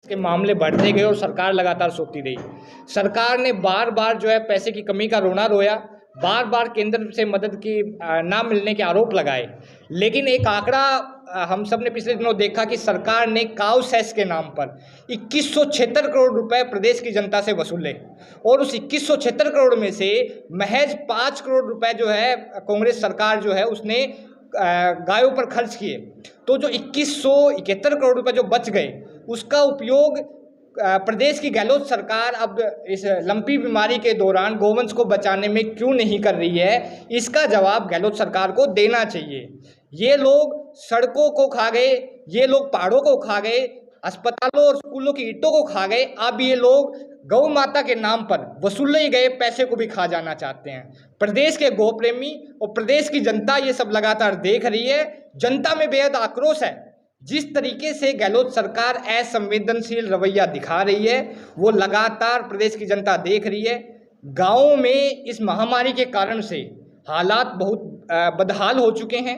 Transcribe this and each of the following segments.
के मामले बढ़ते गए और सरकार लगातार सोती रही। सरकार ने बार बार जो है पैसे की कमी का रोना रोया, बार बार केंद्र से मदद की ना मिलने के आरोप लगाए। लेकिन एक आंकड़ा हम सब ने पिछले दिनों देखा कि सरकार ने काउ सेस के नाम पर 2176 करोड़ रुपए प्रदेश की जनता से वसूले और उस 2176 करोड़ में से महज 5 करोड़ रुपए जो है कांग्रेस सरकार जो है उसने गायों पर खर्च किए। तो जो 2171 करोड़ रुपए जो बच गए उसका उपयोग प्रदेश की गहलोत सरकार अब इस लंपी बीमारी के दौरान गोवंश को बचाने में क्यों नहीं कर रही है, इसका जवाब गहलोत सरकार को देना चाहिए। ये लोग सड़कों को खा गए, ये लोग पहाड़ों को खा गए, अस्पतालों और स्कूलों की ईंटों को खा गए, अब ये लोग गौ माता के नाम पर वसूले गए पैसे को भी खा जाना चाहते हैं। प्रदेश के गौ प्रेमी और प्रदेश की जनता ये सब लगातार देख रही है। जनता में बेहद आक्रोश है। जिस तरीके से गहलोत सरकार असंवेदनशील रवैया दिखा रही है वो लगातार प्रदेश की जनता देख रही है। गाँवों में इस महामारी के कारण से हालात बहुत बदहाल हो चुके हैं।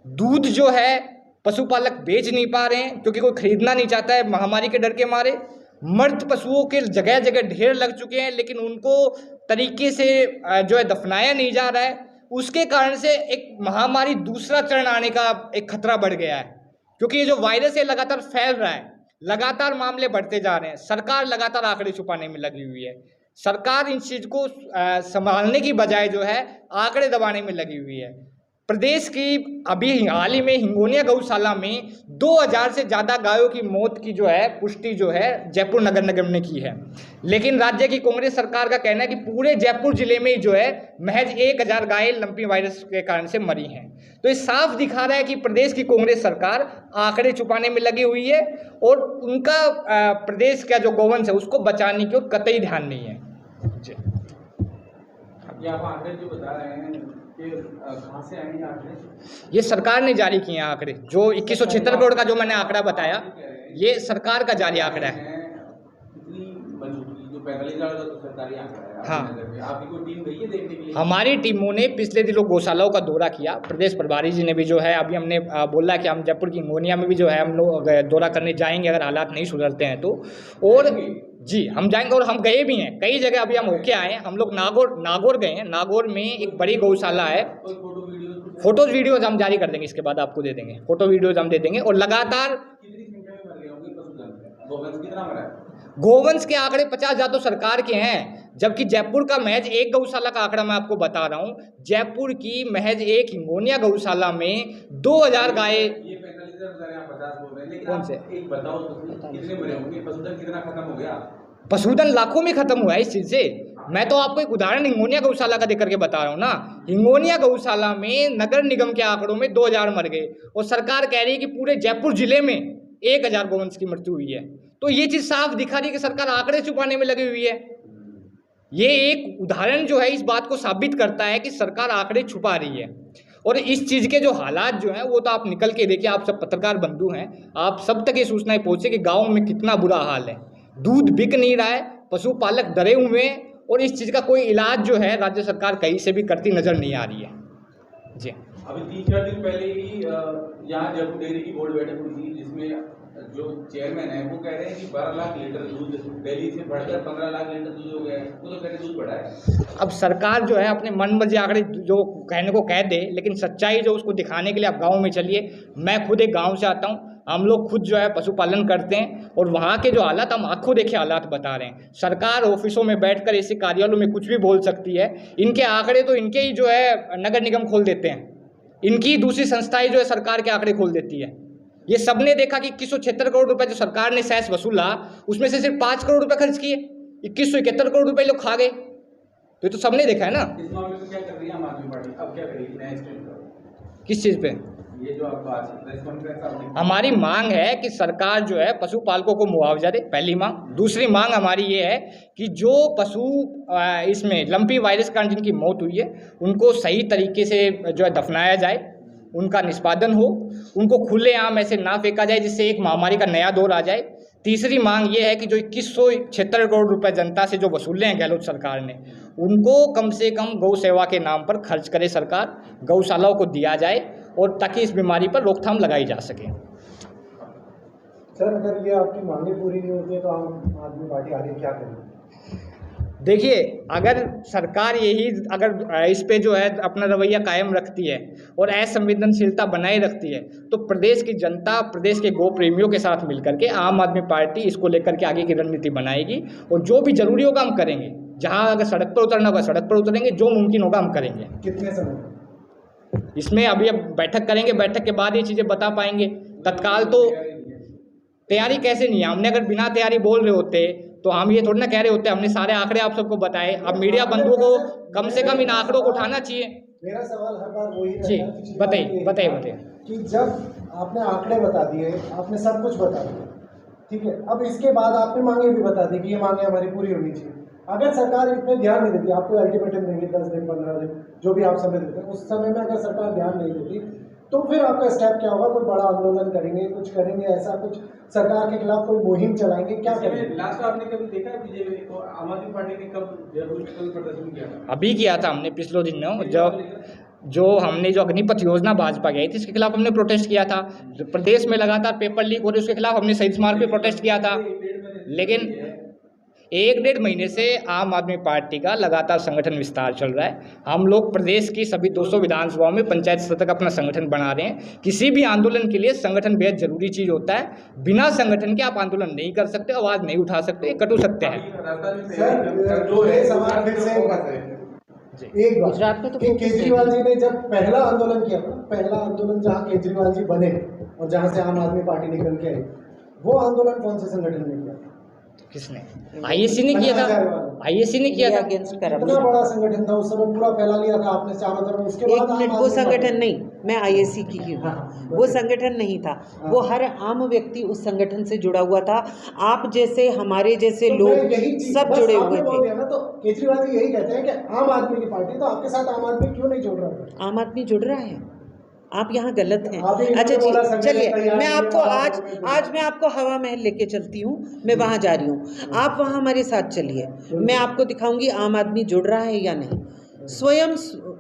दूध जो है पशुपालक बेच नहीं पा रहे हैं क्योंकि कोई खरीदना नहीं चाहता है महामारी के डर के मारे। मृत पशुओं के जगह जगह ढेर लग चुके हैं लेकिन उनको तरीके से जो है दफनाया नहीं जा रहा है। उसके कारण से एक महामारी दूसरा चरण आने का एक खतरा बढ़ गया है क्योंकि ये जो वायरस है लगातार फैल रहा है, लगातार मामले बढ़ते जा रहे हैं। सरकार लगातार आंकड़े छुपाने में लगी हुई है। सरकार इन चीज को संभालने की बजाय जो है आंकड़े दबाने में लगी हुई है। प्रदेश की अभी हाल ही में हिंगोनिया गौशाला में 2000 से ज़्यादा गायों की मौत की जो है पुष्टि जो है जयपुर नगर निगम ने की है। लेकिन राज्य की कांग्रेस सरकार का कहना है कि पूरे जयपुर जिले में जो है महज 1000 गायें लंपी वायरस के कारण से मरी हैं। तो ये साफ दिखा रहा है कि प्रदेश की कांग्रेस सरकार आंकड़े छुपाने में लगी हुई है और उनका प्रदेश का जो गौवंश है उसको बचाने की कतई ध्यान नहीं है। आप आंकड़े जो बता रहे हैं कहाँ से आएंगे आंकड़े? ये सरकार ने जारी किए हैं आंकड़े। जो 2176 करोड़ का जो मैंने आंकड़ा बताया ये सरकार का जारी आंकड़ा है। कितनी बन चुकी जो 45,000 का तो सरकारी आंकड़ा है। हाँ, आपकी कोई टीम गई है देखने के लिए? हमारी टीमों ने पिछले दिनों गौशालाओं का दौरा किया। प्रदेश प्रभारी जी ने भी जो है अभी हमने बोला कि हम जयपुर की हिंगोनिया में भी जो है हम लोग दौरा करने जाएंगे अगर हालात नहीं सुधरते हैं तो। और जी हम जाएंगे और हम गए भी हैं कई जगह। अभी हम होके आए हैं। हम लोग नागौर गए हैं। नागौर में एक बड़ी गौशाला है। फोटोज वीडियोज हम जारी कर देंगे, इसके बाद आपको दे देंगे। फोटो वीडियोज हम दे देंगे। और लगातार गोवंश के आंकड़े 50,000 तो सरकार के हैं, जबकि जयपुर का महज एक गौशाला का आंकड़ा मैं आपको बता रहा हूँ। जयपुर की महज एक हिंगोनिया गौशाला में 2000 गाय। कौन से एक बताओ कितने मरे होंगे? पशुधन कितना खत्म हो गया? पशुधन लाखों में खत्म हुआ है इस चीज से। मैं तो आपको एक उदाहरण हिंगोनिया गौशाला का देकर के बता रहा हूँ ना। हिंगोनिया गौशाला में नगर निगम के आंकड़ों में 2000 मर गए और सरकार कह रही है कि पूरे जयपुर जिले में 1000 गोवंश की मृत्यु हुई है। तो ये चीज साफ दिखा रही है कि सरकार आंकड़े छुपाने में लगी हुई है। ये एक उदाहरण जो है इस बात को साबित करता है कि सरकार आंकड़े छुपा रही है। और इस चीज के जो हालात जो हैं वो तो आप निकल के देखिए। आप सब पत्रकार बंधु हैं, आप सब तक ये सूचनाएं पहुंचे कि गाँव में कितना बुरा हाल है। दूध बिक नहीं रहा है, पशुपालक डरे हुए हैं और इस चीज़ का कोई इलाज जो है राज्य सरकार कहीं से भी करती नजर नहीं आ रही है। जी अभी 3-4 दिन पहले ही यहाँ जयपुर डेयरी की बोर्ड बैठक हुई थी जिसमें जो चेयरमैन है वो कह रहे हैं कि 12 लाख लीटर दूध दिल्ली से बढ़कर 15 लाख लीटर दूध हो गया है। वो तो कह रहे दूध बढ़ा है। अब सरकार जो है अपने मन मर्जी आंकड़े जो कहने को कह दे, लेकिन सच्चाई जो उसको दिखाने के लिए आप गाँव में चलिए। मैं खुद एक गाँव से आता हूँ। हम लोग खुद जो है पशुपालन करते हैं और वहाँ के जो हालात हम आंखों देखे हालात बता रहे हैं। सरकार ऑफिसों में बैठकर ऐसे कार्यालयों में कुछ भी बोल सकती है। इनके आंकड़े तो इनके ही जो है नगर निगम खोल देते हैं। इनकी दूसरी संस्थाएं जो है सरकार के आंकड़े खोल देती है। ये सबने देखा कि 2176 करोड़ रुपए जो सरकार ने सेस वसूला उसमें से सिर्फ 5 करोड़ रुपए खर्च किए, 2171 करोड़ रुपए लोग खा गए। तो ये तो सबने देखा है ना। इस मामले में क्या कर रही है आम आदमी पार्टी? अब क्या करेगी नया स्टेट? किस चीज़ पे? ये जो आप प्रेस कॉन्फ्रेंस हमारी मांग है कि सरकार जो है पशुपालकों को मुआवजा दे, पहली मांग। दूसरी मांग हमारी ये है कि जो पशु इसमें लंपी वायरस के कारण जिनकी मौत हुई है उनको सही तरीके से जो है दफनाया जाए, उनका निष्पादन हो, उनको खुलेआम ऐसे ना फेंका जाए जिससे एक महामारी का नया दौर आ जाए। तीसरी मांग ये है कि जो 2176 करोड़ रुपए जनता से जो वसूले हैं गहलोत सरकार ने, उनको कम से कम गौ सेवा के नाम पर खर्च करे सरकार, गौशालाओं को दिया जाए और ताकि इस बीमारी पर रोकथाम लगाई जा सके। सर, अगर ये आपकी मांगे पूरी नहीं होती है तो आम आदमी पार्टी आगे क्या करेगी? देखिए, अगर सरकार यही अगर इस पे जो है अपना रवैया कायम रखती है और असंवेदनशीलता बनाए रखती है, तो प्रदेश की जनता, प्रदेश के गो प्रेमियों के साथ मिलकर के आम आदमी पार्टी इसको लेकर के आगे की रणनीति बनाएगी और जो भी जरूरी होगा हम करेंगे। जहां अगर सड़क पर उतरना होगा सड़क पर उतरेंगे, जो मुमकिन होगा हम करेंगे। कितने समय में? इसमें अभी अब बैठक करेंगे, बैठक के बाद ये चीज़ें बता पाएंगे। तत्काल तो तैयारी कैसे नहीं है? हमने अगर बिना तैयारी बोल रहे होते तो हम ये थोड़ी ना कह रहे होते। हमने सारे आंकड़े आप सबको बताए। अब मीडिया बंधुओं को कम से कम इन आंकड़ों को उठाना चाहिए। मेरा सवाल हर बार वही जी, रहता है, पिछली बताइए, बार यही बताइए, था बताइए। कि जब आपने आंकड़े बता दिए, आपने सब कुछ बता दिया, ठीक है, अब इसके बाद आपने मांगे भी बता दी कि ये मांगे हमारी पूरी होनी चाहिए। अगर सरकार इतने ध्यान नहीं देती, आपको अल्टीमेटम देंगे 10 दिन 15 दिन जो भी आप समय देते हैं, उस समय में अगर सरकार ध्यान नहीं देती तो फिर आपका स्टेप क्या होगा? कोई बड़ा आंदोलन करेंगे, कुछ करेंगे, ऐसा कुछ सरकार के खिलाफ कोई मुहिम चलाएंगे, क्या करेंगे? लास्ट आपने कभी देखा है बीजेपी को, आम आदमी पार्टी ने कब जयपुर में कभी प्रदर्शन किया था? अभी किया था हमने पिछले दिनों, जो हमने जो अग्निपथ योजना भाजपा की आई थी, इसके खिलाफ हमने प्रोटेस्ट किया था। प्रदेश में लगातार पेपर लीक हो रहे, उसके खिलाफ हमने शहीद स्मारक पे प्रोटेस्ट किया था। लेकिन 1-1.5 महीने से आम आदमी पार्टी का लगातार संगठन विस्तार चल रहा है। हम लोग प्रदेश की सभी 200 विधानसभाओं में पंचायत स्तर तक अपना संगठन बना रहे हैं। किसी भी आंदोलन के लिए संगठन बेहद जरूरी चीज़ होता है। बिना संगठन के आप आंदोलन नहीं कर सकते, आवाज़ नहीं उठा सकते, ये कटु सत्य है। सर, जो है सवाल फिर से एक बात गुजरात में तो कि केजरीवाल जी ने जब पहला आंदोलन किया था, पहला आंदोलन जहाँ केजरीवाल जी बने और जहाँ से आम आदमी पार्टी निकल के आई, वो आंदोलन कौन से संगठन ने किया था? किसने? आईएससी ने किया था। आईएससी ने किया था। अगेंस्ट कितना करप्शन। बड़ा संगठन था उस समय, पूरा फैला लिया था आपने चारों तरफ। उसके एक बाद मिनट, आम वो आदमी संगठन पार्टी- नहीं, मैं आईएससी की ही हूँ। हाँ, वो संगठन नहीं था, वो हर आम व्यक्ति उस संगठन से जुड़ा हुआ था। आप जैसे, हमारे जैसे तो मैं लोग यही चीज- सब बस जुड़े आपने हुए बोल थे। दिया ना, तो केजरीवाल जी यही कहते हैं कि आम आदमी की पार्टी, तो आपके साथ आम आदमी क्यों नहीं जुड़ रहा है? आम आदमी जुड़ रहा है, आप यहाँ गलत हैं। आप ही इन्होंने अच्छा बोला जी, संगठन चलिए, तैयार मैं नहीं है, आपको आप आज लोग आज मैं आपको हवा महल लेके चलती हूँ। मैं वहाँ जा रही हूँ, आप वहाँ हमारे साथ चलिए। मैं आपको दिखाऊंगी आम आदमी जुड़ रहा है या नहीं। स्वयं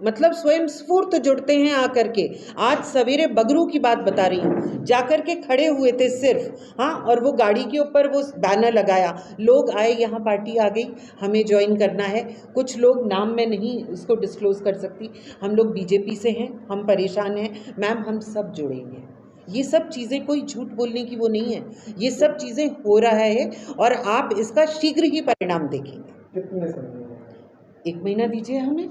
मतलब स्वयं स्फूर्त जुड़ते हैं आकर के। आज सवेरे बगरू की बात बता रही हूँ, जाकर के खड़े हुए थे सिर्फ, हाँ, और वो गाड़ी के ऊपर वो बैनर लगाया, लोग आए, यहाँ पार्टी आ गई, हमें ज्वाइन करना है। कुछ लोग, नाम मैं नहीं इसको डिस्क्लोज कर सकती, हम लोग बीजेपी से हैं, हम परेशान हैं। मैम, हम सब जुड़ेंगे। ये सब चीज़ें कोई झूठ बोलने की वो नहीं है, ये सब चीज़ें हो रहा है और आप इसका शीघ्र ही परिणाम देखेंगे। कितने समय में? 1 महीना दीजिए हमें,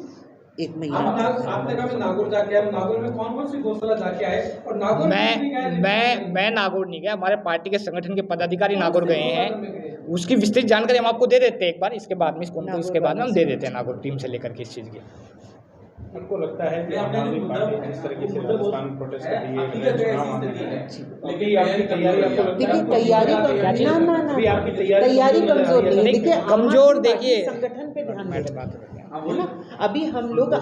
1 महीना। आपने कहा मैं नागौर जाके आया, नागौर में कौन कौन सी गौशाला जाके आए और नागौर मैं नागौर नहीं गया, हमारे पार्टी के संगठन के पदाधिकारी नागौर गए हैं। उसकी विस्तृत जानकारी हम आपको दे देते हैं एक बार, इसके बाद में इसके बाद में हम दे देते हैं नागौर टीम से लेकर के इस चीज़ की। आपको लगता है कि आम आदमी पार्टी जिस तरीके से राजस्थान में प्रोटेस्ट कर रही है, लेकिन आपकी तैयारी, आपको लगता देखिए, है तैयारी अभी आपकी तैयारी कमजोर नहीं है। नहीं, देखिए, कमजोर आम आदमी पार्टी देखिए। संगठन पे ध्यान मैं दें, बात कर रहा हूँ। है ना। अभी हम लोग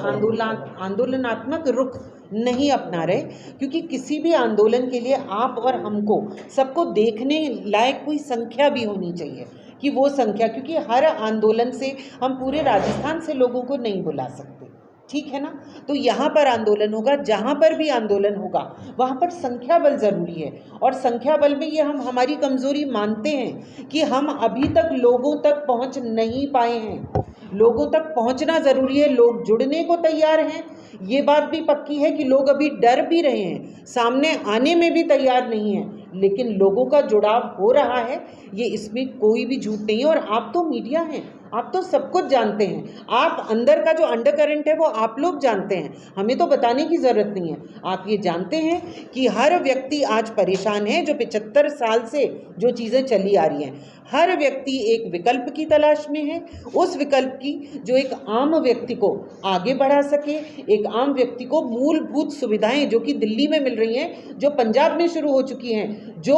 आंदोलनात्मक रुख नहीं अपना रहे, क्योंकि किसी भी आंदोलन के लिए आप और हमको सबको देखने लायक कोई संख्या भी होनी चाहिए, कि वो संख्या, क्योंकि हर आंदोलन से हम पूरे राजस्थान से लोगों को नहीं बुला सकते, ठीक है ना। तो यहाँ पर आंदोलन होगा, जहाँ पर भी आंदोलन होगा वहाँ पर संख्या बल ज़रूरी है। और संख्या बल में ये हम हमारी कमज़ोरी मानते हैं कि हम अभी तक लोगों तक पहुँच नहीं पाए हैं। लोगों तक पहुँचना ज़रूरी है, लोग जुड़ने को तैयार हैं। ये बात भी पक्की है कि लोग अभी डर भी रहे हैं, सामने आने में भी तैयार नहीं हैं, लेकिन लोगों का जुड़ाव हो रहा है, ये इसमें कोई भी झूठ नहीं है। और आप तो मीडिया हैं, आप तो सब कुछ जानते हैं, आप अंदर का जो अंडर करंट है वो आप लोग जानते हैं, हमें तो बताने की ज़रूरत नहीं है। आप ये जानते हैं कि हर व्यक्ति आज परेशान है, जो 75 साल से जो चीज़ें चली आ रही हैं, हर व्यक्ति एक विकल्प की तलाश में है। उस विकल्प की जो एक आम व्यक्ति को आगे बढ़ा सके, एक आम व्यक्ति को मूलभूत सुविधाएं जो कि दिल्ली में मिल रही हैं, जो पंजाब में शुरू हो चुकी हैं, जो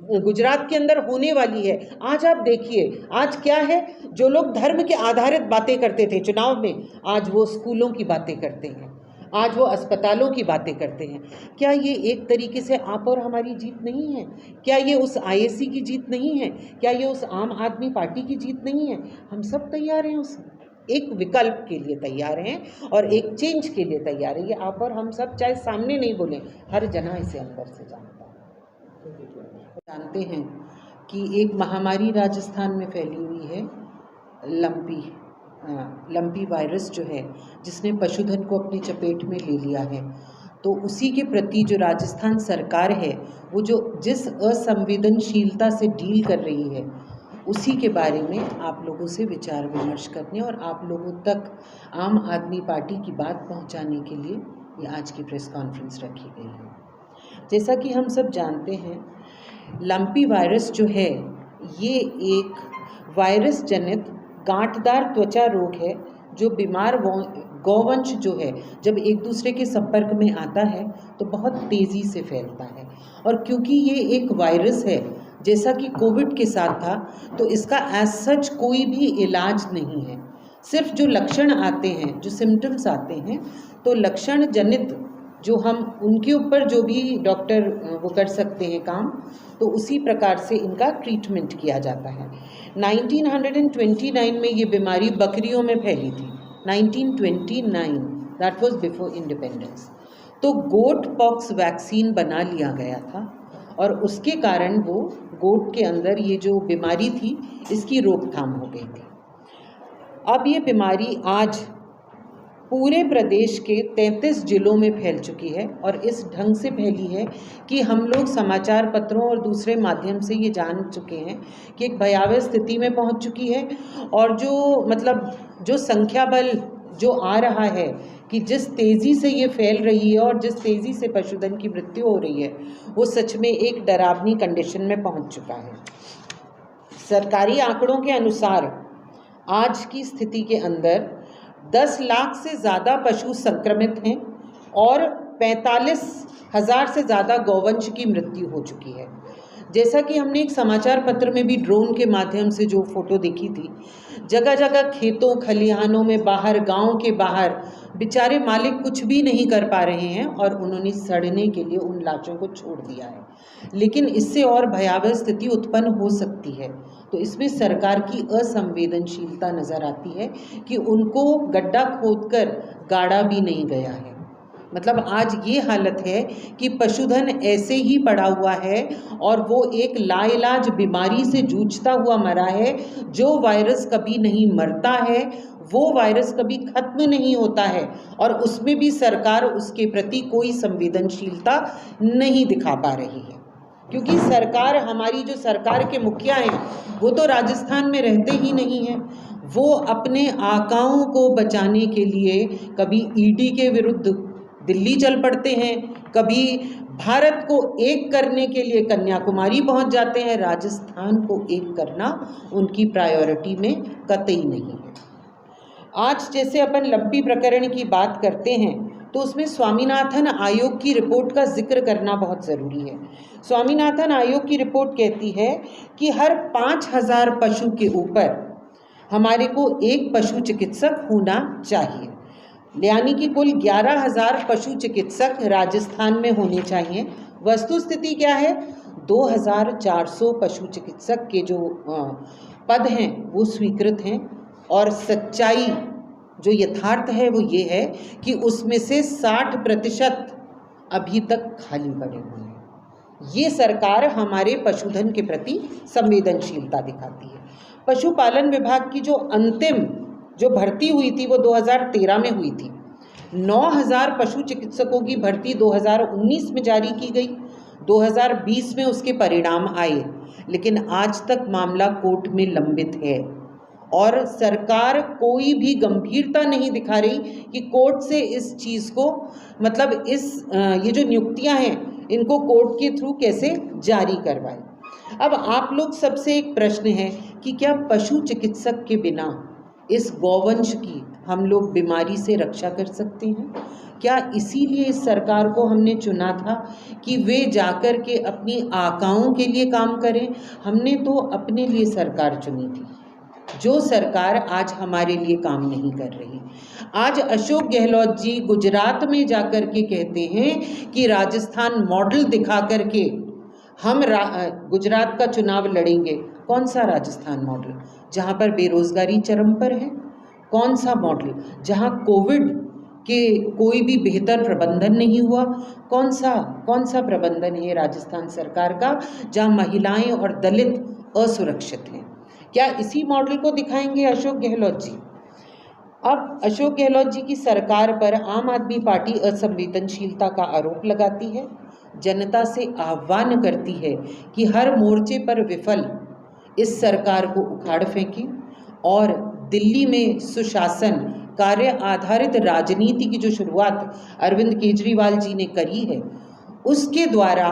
गुजरात के अंदर होने वाली है। आज आप देखिए, आज क्या है, जो लोग धर्म के आधारित बातें करते थे चुनाव में, आज वो स्कूलों की बातें करते हैं, आज वो अस्पतालों की बातें करते हैं। क्या ये एक तरीके से आप और हमारी जीत नहीं है? क्या ये उस आईएससी की जीत नहीं है? क्या ये उस आम आदमी पार्टी की जीत नहीं है? हम सब तैयार हैं, उस एक विकल्प के लिए तैयार हैं और एक चेंज के लिए तैयार है। ये आप और हम सब, चाहे सामने नहीं बोलें, हर जना इसे अंदर से जानता है। जानते हैं कि एक महामारी राजस्थान में फैली हुई है, लंपी वायरस जो है, जिसने पशुधन को अपनी चपेट में ले लिया है। तो उसी के प्रति जो राजस्थान सरकार है, वो जो जिस असंवेदनशीलता से डील कर रही है, उसी के बारे में आप लोगों से विचार विमर्श करने और आप लोगों तक आम आदमी पार्टी की बात पहुंचाने के लिए ये आज की प्रेस कॉन्फ्रेंस रखी गई है। जैसा कि हम सब जानते हैं, लंपी वायरस जो है, ये एक वायरस जनित गांठदार त्वचा रोग है जो बीमार गौवंश जो है, जब एक दूसरे के संपर्क में आता है तो बहुत तेज़ी से फैलता है। और क्योंकि ये एक वायरस है, जैसा कि कोविड के साथ था, तो इसका एज सच कोई भी इलाज नहीं है। सिर्फ जो लक्षण आते हैं, जो सिम्टम्स आते हैं, तो लक्षण जनित जो हम उनके ऊपर जो भी डॉक्टर वो कर सकते हैं काम, तो उसी प्रकार से इनका ट्रीटमेंट किया जाता है। 1929 में ये बीमारी बकरियों में फैली थी। 1929, दैट वाज बिफोर इंडिपेंडेंस। तो गोट पॉक्स वैक्सीन बना लिया गया था और उसके कारण वो गोट के अंदर ये जो बीमारी थी, इसकी रोकथाम हो गई थी। अब ये बीमारी आज पूरे प्रदेश के 33 जिलों में फैल चुकी है और इस ढंग से फैली है कि हम लोग समाचार पत्रों और दूसरे माध्यम से ये जान चुके हैं कि एक भयावह स्थिति में पहुंच चुकी है। और जो संख्या बल जो आ रहा है कि जिस तेज़ी से ये फैल रही है और जिस तेज़ी से पशुधन की मृत्यु हो रही है, वो सच में एक डरावनी कंडीशन में पहुंच चुका है। सरकारी आंकड़ों के अनुसार आज की स्थिति के अंदर 10 लाख से ज़्यादा पशु संक्रमित हैं और 45,000 से ज़्यादा गौवंश की मृत्यु हो चुकी है। जैसा कि हमने एक समाचार पत्र में भी ड्रोन के माध्यम से जो फोटो देखी थी, जगह जगह खेतों खलिहानों में बाहर, गांव के बाहर बेचारे मालिक कुछ भी नहीं कर पा रहे हैं और उन्होंने सड़ने के लिए उन लाशों को छोड़ दिया है। लेकिन इससे और भयावह स्थिति उत्पन्न हो सकती है। तो इसमें सरकार की असंवेदनशीलता नज़र आती है कि उनको गड्ढा खोदकर गाड़ा भी नहीं गया है। मतलब आज ये हालत है कि पशुधन ऐसे ही पड़ा हुआ है और वो एक लाइलाज बीमारी से जूझता हुआ मरा है। जो वायरस कभी नहीं मरता है, वो वायरस कभी खत्म नहीं होता है और उसमें भी सरकार उसके प्रति कोई संवेदनशीलता नहीं दिखा पा रही है। क्योंकि सरकार, हमारी जो सरकार के मुखिया हैं, वो तो राजस्थान में रहते ही नहीं हैं। वो अपने आकाओं को बचाने के लिए कभी ईडी के विरुद्ध दिल्ली चल पड़ते हैं, कभी भारत को एक करने के लिए कन्याकुमारी पहुंच जाते हैं। राजस्थान को एक करना उनकी प्रायोरिटी में कतई नहीं है। आज जैसे अपन लंपी प्रकरण की बात करते हैं, तो उसमें स्वामीनाथन आयोग की रिपोर्ट का जिक्र करना बहुत ज़रूरी है। स्वामीनाथन आयोग की रिपोर्ट कहती है कि हर 5,000 पशु के ऊपर हमारे को एक पशु चिकित्सक होना चाहिए, यानी कि कुल 11,000 पशु चिकित्सक राजस्थान में होने चाहिए। वस्तुस्थिति क्या है? 2,400 पशु चिकित्सक के जो पद हैं वो स्वीकृत हैं और सच्चाई जो यथार्थ है वो ये है कि उसमें से 60% अभी तक खाली पड़े हुए हैं। ये सरकार हमारे पशुधन के प्रति संवेदनशीलता दिखाती है। पशुपालन विभाग की जो अंतिम जो भर्ती हुई थी वो 2013 में हुई थी। 9,000 पशु चिकित्सकों की भर्ती 2019 में जारी की गई, 2020 में उसके परिणाम आए, लेकिन आज तक मामला कोर्ट में लंबित है और सरकार कोई भी गंभीरता नहीं दिखा रही कि कोर्ट से इस चीज़ को, मतलब ये जो नियुक्तियां हैं इनको कोर्ट के थ्रू कैसे जारी करवाएं। अब आप लोग सबसे एक प्रश्न है कि क्या पशु चिकित्सक के बिना इस गौवंश की हम लोग बीमारी से रक्षा कर सकते हैं? क्या इसीलिए इस सरकार को हमने चुना था कि वे जाकर के अपनी आकाओं के लिए काम करें? हमने तो अपने लिए सरकार चुनी थी, जो सरकार आज हमारे लिए काम नहीं कर रही। आज अशोक गहलोत जी गुजरात में जाकर के कहते हैं कि राजस्थान मॉडल दिखा करके हम गुजरात का चुनाव लड़ेंगे। कौन सा राजस्थान मॉडल? जहाँ पर बेरोजगारी चरम पर है। कौन सा मॉडल? जहाँ कोविड कि कोई भी बेहतर प्रबंधन नहीं हुआ। कौन सा प्रबंधन है राजस्थान सरकार का जहां महिलाएं और दलित असुरक्षित हैं? क्या इसी मॉडल को दिखाएंगे अशोक गहलोत जी? अब अशोक गहलोत जी की सरकार पर आम आदमी पार्टी असंवेदनशीलता का आरोप लगाती है, जनता से आह्वान करती है कि हर मोर्चे पर विफल इस सरकार को उखाड़ फेंकें और दिल्ली में सुशासन कार्य आधारित राजनीति की जो शुरुआत अरविंद केजरीवाल जी ने करी है, उसके द्वारा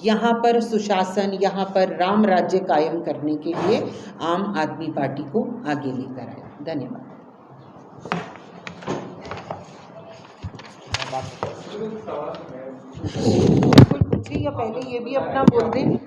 यहाँ पर सुशासन, यहाँ पर राम राज्य कायम करने के लिए आम आदमी पार्टी को आगे लेकर आए। धन्यवाद। बिल्कुल पूछिए या पहले ये भी अपना बोल दें।